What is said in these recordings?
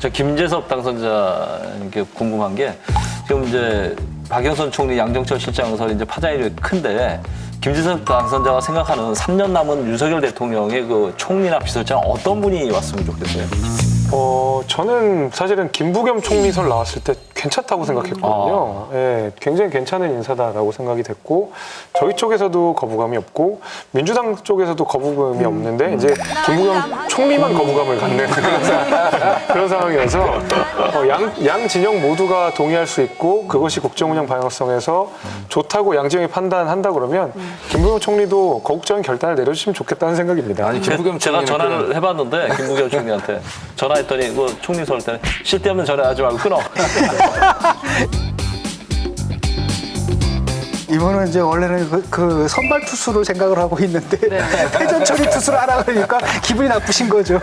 저 김재섭 당선자님께 궁금한 게 지금 이제 박영선 총리, 양정철 실장에서 이제 파장이 큰데 김재섭 당선자가 생각하는 3년 남은 윤석열 대통령의 그 총리나 비서실장 어떤 분이 왔으면 좋겠어요? 저는 사실은 김부겸 총리설 나왔을 때 괜찮다고 생각했거든요. 예, 굉장히 괜찮은 인사다라고 생각이 됐고 저희 쪽에서도 거부감이 없고 민주당 쪽에서도 거부감이 없는데 이제 김부겸 총리만 거부감을 갖는 그런 상황이어서 양 진영 모두가 동의할 수 있고 그것이 국정운영 방향성에서 좋다고 양 진영이 판단한다 그러면 김부겸 총리도 거국적인 결단을 내려주시면 좋겠다는 생각입니다. 아니 김부겸 제가 전화를 해봤는데 김부겸 총리한테 전화했더니 그 총리 설 때는 쓸데없는 전화하지 말고 끊어. 이분은 이제 원래는 그 선발 투수를 생각을 하고 있는데 패전 처리 투수를 하라 그러니까 기분이 나쁘신 거죠.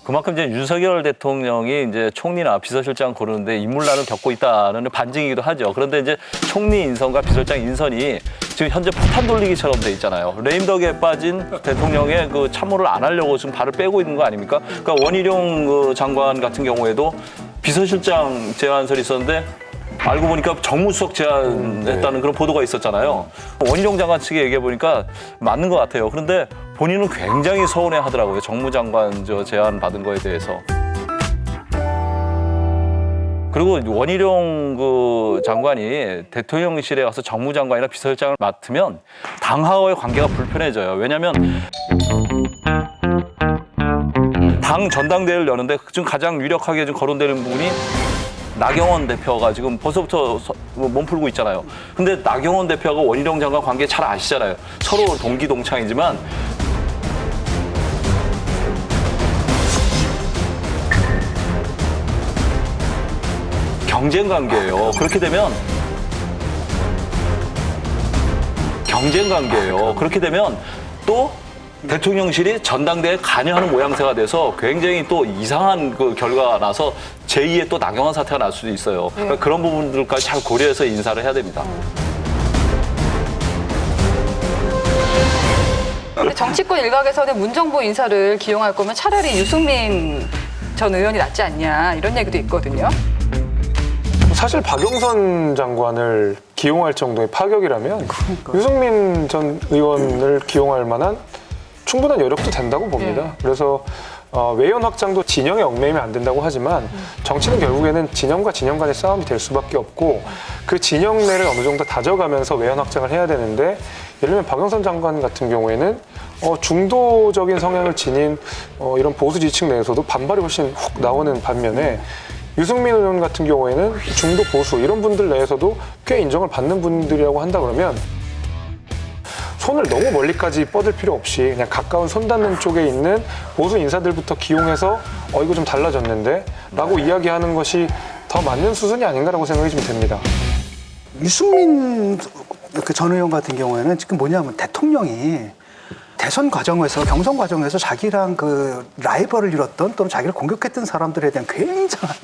그만큼 이제 윤석열 대통령이 이제 총리나 비서실장 고르는데 인물난을 겪고 있다는 반증이기도 하죠. 그런데 이제 총리 인선과 비서실장 인선이 지금 현재 폭탄 돌리기처럼 돼 있잖아요. 레임덕에 빠진 대통령의 그 참모를 안 하려고 지금 발을 빼고 있는 거 아닙니까? 그러니까 원희룡 그 장관 같은 경우에도 비서실장 제안설이 있었는데 알고 보니까 정무수석 제안했다는 그런 보도가 있었잖아요. 원희룡 장관 측에 얘기해 보니까 맞는 것 같아요. 그런데 본인은 굉장히 서운해 하더라고요. 정무장관 제안 받은 거에 대해서. 그리고 원희룡 그 장관이 대통령실에 가서 정무장관이나 비서실장을 맡으면 당하와의 관계가 불편해져요. 왜냐하면 당 전당대회를 여는데 지금 가장 유력하게 좀 거론되는 부분이 나경원 대표가 지금 벌써부터 몸풀고 있잖아요. 근데 나경원 대표하고 원희룡 장관 관계 잘 아시잖아요. 서로 동기동창이지만 경쟁 관계예요. 그렇게 되면 경쟁 관계예요. 그렇게 되면 또 대통령실이 전당대회에 관여하는 모양새가 돼서 굉장히 또 이상한 그 결과가 나서 제2의 또 나경원 사태가 날 수도 있어요. 그러니까 그런 부분들까지 잘 고려해서 인사를 해야 됩니다. 근데 정치권 일각에서는 문정부 인사를 기용할 거면 차라리 유승민 전 의원이 낫지 않냐 이런 얘기도 있거든요. 사실 박영선 장관을 기용할 정도의 파격이라면 유승민 전 의원을 기용할 만한 충분한 여력도 된다고 봅니다. 그래서 외연 확장도 진영에 얽매이면 안 된다고 하지만 정치는 결국에는 진영과 진영 간의 싸움이 될 수밖에 없고 그 진영 내를 어느 정도 다져가면서 외연 확장을 해야 되는데 예를 들면 박영선 장관 같은 경우에는 중도적인 성향을 지닌 이런 보수 지층 내에서도 반발이 훨씬 훅 나오는 반면에 유승민 의원 같은 경우에는 중도 보수 이런 분들 내에서도 꽤 인정을 받는 분들이라고 한다 그러면 손을 너무 멀리까지 뻗을 필요 없이 그냥 가까운 손 닿는 쪽에 있는 보수 인사들부터 기용해서 이거 좀 달라졌는데 라고 이야기하는 것이 더 맞는 수순이 아닌가라고 생각이 좀 됩니다. 유승민 그 전 의원 같은 경우에는 지금 뭐냐면 대통령이 대선 과정에서 경선 과정에서 자기랑 그 라이벌을 이뤘던 또는 자기를 공격했던 사람들에 대한 굉장한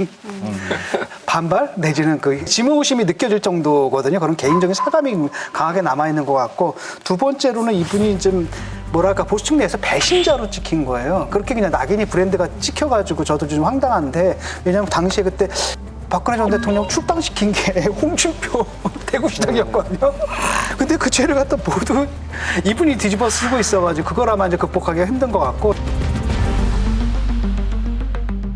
반발 내지는 그 지무의심이 느껴질 정도거든요. 그런 개인적인 사감이 강하게 남아 있는 것 같고 두 번째로는 이분이 좀 뭐랄까 보수층 내에서 배신자로 찍힌 거예요. 그렇게 그냥 낙인이 브랜드가 찍혀가지고 저도 좀 황당한데 왜냐하면 당시에 그때 박근혜 전 대통령 출당시킨 게 홍준표 대구시장이었거든요. 근데 그 죄를 갖다 모두 이분이 뒤집어 쓰고 있어가지고 그걸 아마 이제 극복하기가 힘든 것 같고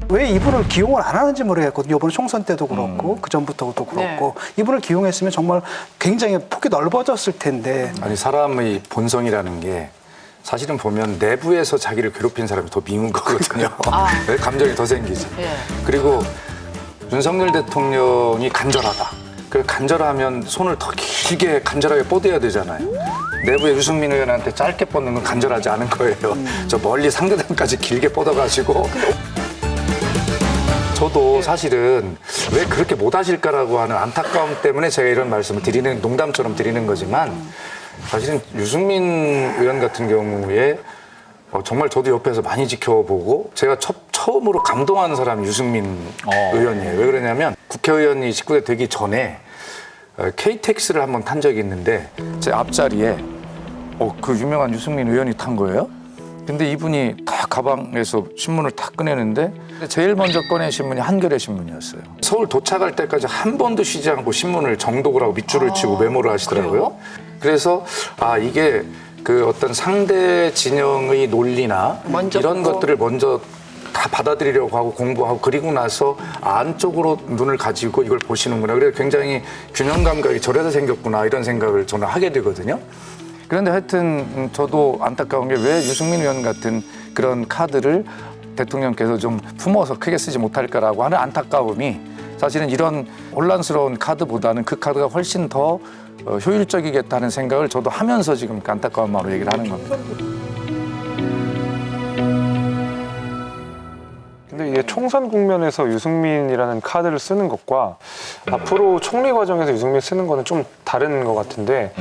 왜 이분을 기용을 안 하는지 모르겠거든요. 이번 총선 때도 그렇고 그 전부터도 그렇고 이분을 기용했으면 정말 굉장히 폭이 넓어졌을 텐데. 아니 사람의 본성이라는 게 사실은 보면 내부에서 자기를 괴롭힌 사람이 더 미운 거거든요. 감정이 더 생기지. 그리고 윤석열 대통령이 간절하다. 그 간절하면 손을 더 길게 간절하게 뻗어야 되잖아요. 내부에 유승민 의원한테 짧게 뻗는 건 간절하지 않은 거예요. 저 멀리 상대방까지 길게 뻗어가지고. 저도 사실은 왜 그렇게 못하실까라고 하는 안타까움 때문에 제가 이런 말씀을 드리는, 농담처럼 드리는 거지만 사실은 유승민 의원 같은 경우에 정말 저도 옆에서 많이 지켜보고 제가 처음으로 감동하는 사람이 유승민 의원이에요. 왜 그러냐면 국회의원이 19대 되기 전에 KTX를 한번 탄 적이 있는데 제 앞자리에 그 유명한 유승민 의원이 탄 거예요. 근데 이분이 딱 가방에서 신문을 딱 꺼내는데 제일 먼저 꺼낸 신문이 한겨레 신문이었어요. 서울 도착할 때까지 한 번도 쉬지 않고 신문을 정독을 하고 밑줄을 치고 메모를 하시더라고요. 그래서 이게 그 어떤 상대 진영의 논리나 먼저 이런 보고. 것들을 먼저 다 받아들이려고 하고 공부하고 그리고 나서 안쪽으로 눈을 가지고 이걸 보시는구나. 그래서 굉장히 균형 감각이 저래서 생겼구나 이런 생각을 저는 하게 되거든요. 그런데 하여튼 저도 안타까운 게 왜 유승민 의원 같은 그런 카드를 대통령께서 좀 품어서 크게 쓰지 못할까라고 하는 안타까움이 사실은 이런 혼란스러운 카드보다는 그 카드가 훨씬 더 효율적이겠다는 생각을 저도 하면서 지금 그 안타까운 마음으로 얘기를 하는 겁니다. 근데 이게 총선 국면에서 유승민이라는 카드를 쓰는 것과 앞으로 총리 과정에서 유승민 쓰는 거는 좀 다른 것 같은데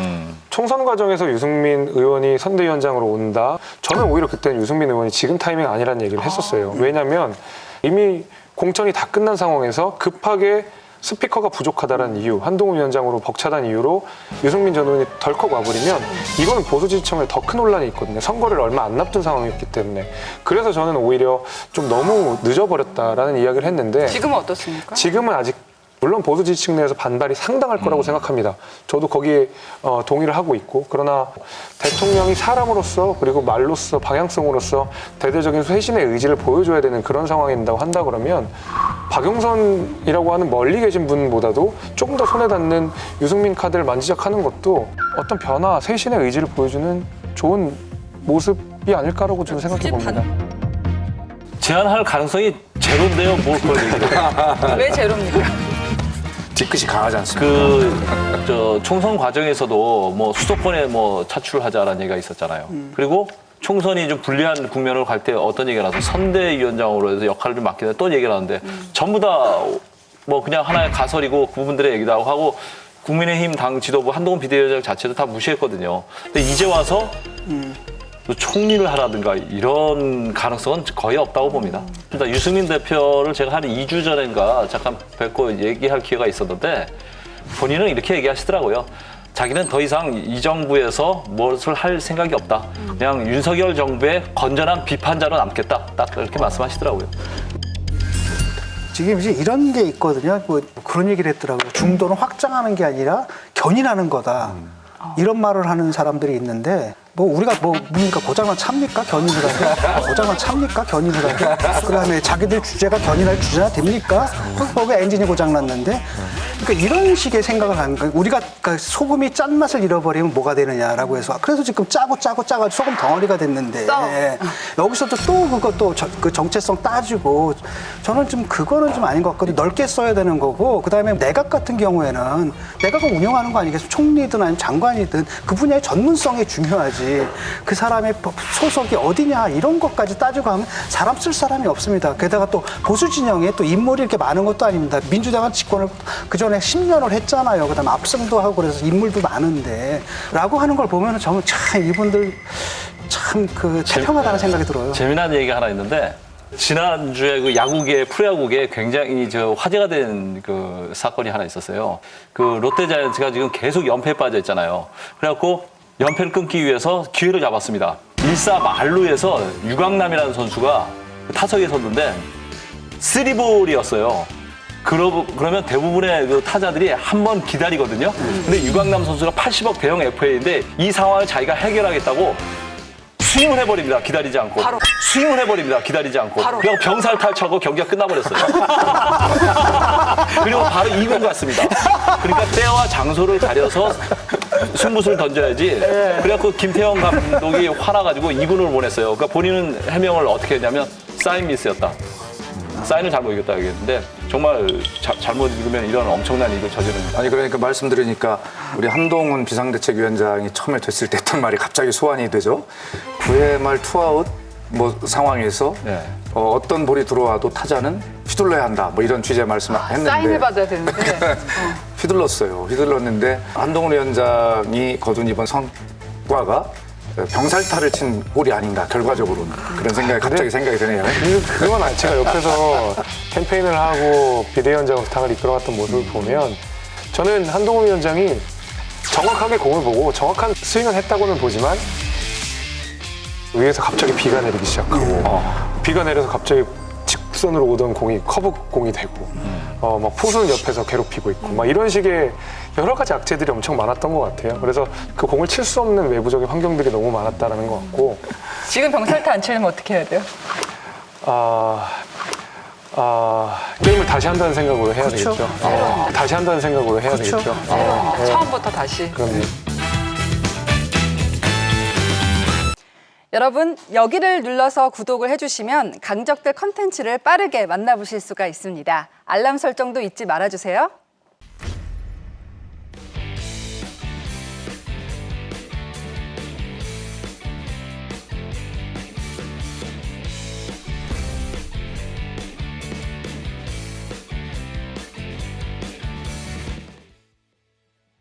총선 과정에서 유승민 의원이 선대위원장으로 온다. 저는 오히려 그때는 유승민 의원이 지금 타이밍 아니라는 얘기를 했었어요. 왜냐하면 이미 공천이 다 끝난 상황에서 급하게 스피커가 부족하다는 이유, 한동훈 위원장으로 벅차단 이유로 유승민 전 의원이 덜컥 와버리면 이거는 보수 지지층에 더 큰 혼란이 있거든요. 선거를 얼마 안 남긴 상황이었기 때문에. 그래서 저는 오히려 좀 너무 늦어버렸다라는 이야기를 했는데 지금은 어떻습니까? 지금은 아직 물론 보수 지지층 내에서 반발이 상당할 거라고 생각합니다. 저도 거기에 동의를 하고 있고 그러나 대통령이 사람으로서 그리고 말로서 방향성으로서 대대적인 쇄신의 의지를 보여줘야 되는 그런 상황이 된다고 한다 그러면 박영선이라고 하는 멀리 계신 분보다도 조금 더 손에 닿는 유승민 카드를 만지작하는 것도 어떤 변화, 쇄신의 의지를 보여주는 좋은 모습이 아닐까라고 저는 생각해 봅니다. 제안할 가능성이 제로인데요. 뭘 그걸 얘기해요. 왜 제로입니까? 뒤끝이 강하지 않습니까? 총선 과정에서도 뭐 수도권에 뭐 차출하자라는 얘기가 있었잖아요. 그리고 총선이 좀 불리한 국면으로 갈 때 어떤 얘기가 나서 선대위원장으로 해서 역할을 좀 맡기는 또 얘기가 나는데 전부 다 뭐 그냥 하나의 가설이고 그분들의 얘기도 하고 국민의힘 당 지도부 한동훈 비대위원장 자체도 다 무시했거든요. 근데 이제 와서 또 총리를 하라든가 이런 가능성은 거의 없다고 봅니다. 일단 유승민 대표를 제가 한 2주 전인가 잠깐 뵙고 얘기할 기회가 있었는데 본인은 이렇게 얘기하시더라고요. 자기는 더 이상 이 정부에서 무엇을 할 생각이 없다. 그냥 윤석열 정부의 건전한 비판자로 남겠다. 딱 그렇게 말씀하시더라고요. 지금 이제 이런 게 있거든요. 뭐 그런 얘기를 했더라고요. 중도는 확장하는 게 아니라 견인하는 거다. 이런 말을 하는 사람들이 있는데 뭐 우리가 뭐 뭡니까 고장만 찹니까 견인을 하게 고장만 찹니까 견인을 하게 그다음에 자기들 주제가 견인할 주제나 됩니까? 왜 엔진이 고장났는데 그러니까 이런 식의 생각을 하는 거예요. 우리가 그러니까 소금이 짠맛을 잃어버리면 뭐가 되느냐라고 해서 그래서 지금 짜고 소금 덩어리가 됐는데 여기서도 또 그것도 그 정체성 따지고 저는 좀 그거는 좀 아닌 것 같거든요. 넓게 써야 되는 거고 그다음에 내각 같은 경우에는 내각을 운영하는 거 아니겠어요? 총리든 아니면 장관이든 그 분야의 전문성이 중요하지. 그 사람의 소속이 어디냐 이런 것까지 따지고 하면 사람 쓸 사람이 없습니다. 게다가 또 보수 진영에 또 인물이 이렇게 많은 것도 아닙니다. 민주당은 집권을 그 전에 10년을 했잖아요. 그다음에 압승도 하고 그래서 인물도 많은데 라고 하는 걸 보면은 저는 참 이분들 참 그 태평하다는 생각이 들어요. 재미난 얘기가 하나 있는데 지난주에 그 야구계, 프로야구계에 굉장히 화제가 된 그 사건이 하나 있었어요. 그 롯데자이언츠가 지금 계속 연패에 빠져 있잖아요. 그래갖고 연패를 끊기 위해서 기회를 잡았습니다. 1사 만루에서 유강남이라는 선수가 타석에 섰는데 3볼이었어요. 그러면 대부분의 그 타자들이 한 번 기다리거든요. 근데 유강남 선수가 80억 대형 FA인데 이 상황을 자기가 해결하겠다고 스윙을 해버립니다. 기다리지 않고. 스윙을 해버립니다. 기다리지 않고. 그리고 병살탈출하고 경기가 끝나버렸어요. 그리고 바로 2군 갔습니다. 그러니까 때와 장소를 가려서 승부수를 던져야지. 그래갖고 김태형 감독이 화나가지고 2군을 보냈어요. 그러니까 본인은 해명을 어떻게 했냐면 사인 미스였다. 사인을 잘못 읽었다 얘기했는데 정말 잘못 읽으면 이런 엄청난 일을 저지릅니다. 아니 그러니까 말씀드리니까 우리 한동훈 비상대책위원장이 처음에 됐을 때 했던 말이 갑자기 소환이 되죠. 9회 말 투아웃 뭐 상황에서 네. 어떤 볼이 들어와도 타자는 휘둘러야 한다. 뭐 이런 취지의 말씀을 했는데 사인을 받아야 되는데. 휘둘렀어요. 휘둘렀는데 한동훈 위원장이 거둔 이번 성과가 병살타를 친 볼이 아닌가 결과적으로는 그런 생각이 갑자기 생각이 드네요. 그건 제가 옆에서 캠페인을 하고 비대위원장 당을 이끌어갔던 모습을 보면 저는 한동훈 위원장이 정확하게 공을 보고 정확한 스윙을 했다고는 보지만 위에서 갑자기 비가 내리기 시작하고 비가 내려서 갑자기 직선으로 오던 공이 커브 공이 되고 막 포수는 옆에서 괴롭히고 있고 막 이런 식의 여러 가지 악재들이 엄청 많았던 것 같아요. 그래서 그 공을 칠 수 없는 외부적인 환경들이 너무 많았다는 것 같고 지금 병살타 안 치려면 어떻게 해야 돼요? 게임을 다시 한다는 생각으로 해야 그렇죠. 되겠죠. 다시 한다는 생각으로 해야 그렇죠. 되겠죠. 새로운 처음부터 다시. 그럼요. 여러분, 여기를 눌러서 구독을 해주시면 강적들 컨텐츠를 빠르게 만나보실 수가 있습니다. 알람 설정도 잊지 말아주세요.